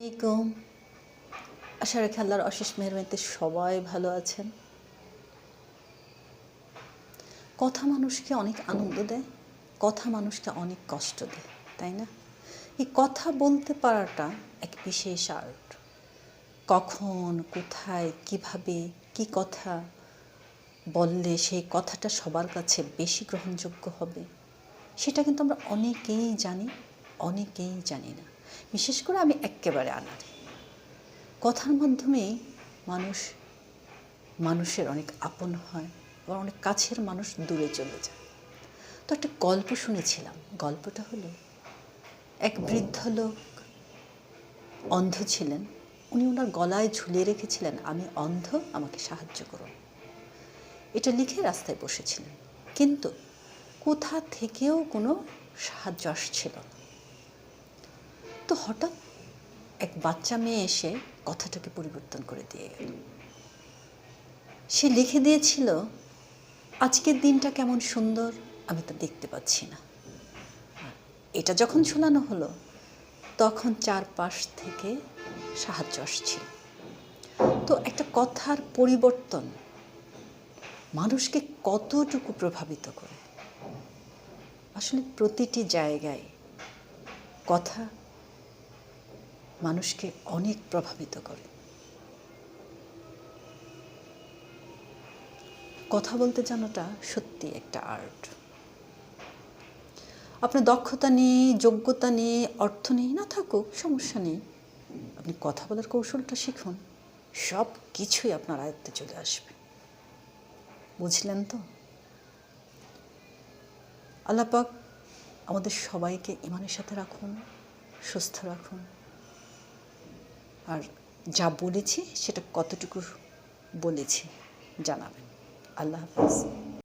আলাইকুম। আশা রাখি আল্লাহর অশেষ মেহেরবানিতে সবাই ভালো আছেন। কথা মানুষকে অনেক আনন্দ দেয়, কথা মানুষকে অনেক কষ্ট দেয়, তাই না? এই কথা বলতে পারাটা এক বিশেষ আর্ট। কখন, কোথায়, কিভাবে, কি কথা বললে সেই কথাটা সবার কাছে বেশি গ্রহণযোগ্য হবে, সেটা কিন্তু আমরা অনেকেই জানি, অনেকেই জানি না। বিশেষ করে আমি এক্কেবারে আনাড়ি। কথার মাধ্যমেই মানুষের অনেক আপন হয়, আবার অনেক কাছের মানুষ দূরে চলে যায়। তো একটা গল্প শুনেছিলাম। গল্পটা হলো, এক বৃদ্ধ লোক অন্ধ ছিলেন। উনি ওনার গলায় ঝুলিয়ে রেখেছিলেন, আমি অন্ধ, আমাকে সাহায্য করুন। এটা লিখে রাস্তায় বসেছিলেন, কিন্তু কোথা থেকেও কোনো সাহায্য আসছিল না। তো হঠাৎ এক বাচ্চা মেয়ে এসে কথাটাকে পরিবর্তন করে দিয়ে গেল। সে লিখে দিয়েছিল, আজকের দিনটা কেমন সুন্দর, আমি তা দেখতে পাচ্ছি না। এটা যখন ঝুলানো হলো, তখন চারপাশ থেকে সাহায্য আসছিল। তো একটা কথার পরিবর্তন মানুষকে কতটুকু প্রভাবিত করে। আসলে প্রতিটি জায়গায় কথা মানুষকে অনেক প্রভাবিত করে। কথা বলতে জানাটা সত্যি একটা আর্ট। আপনার দক্ষতা নেই, যোগ্যতা নেই, অর্থ নেই, না থাকুক সমস্যা নেই, আপনি কথা বলার কৌশলটা শিখুন, সব কিছুই আপনার আয়ত্তে চলে আসবে। বুঝলেন তো? আল্লাহ পাক আমাদের সবাইকে ঈমানের সাথে রাখুন, সুস্থ রাখুন। আর যা বলেছি সেটা কতটুকু বলেছি জানাবেন। আল্লাহ হাফেজ।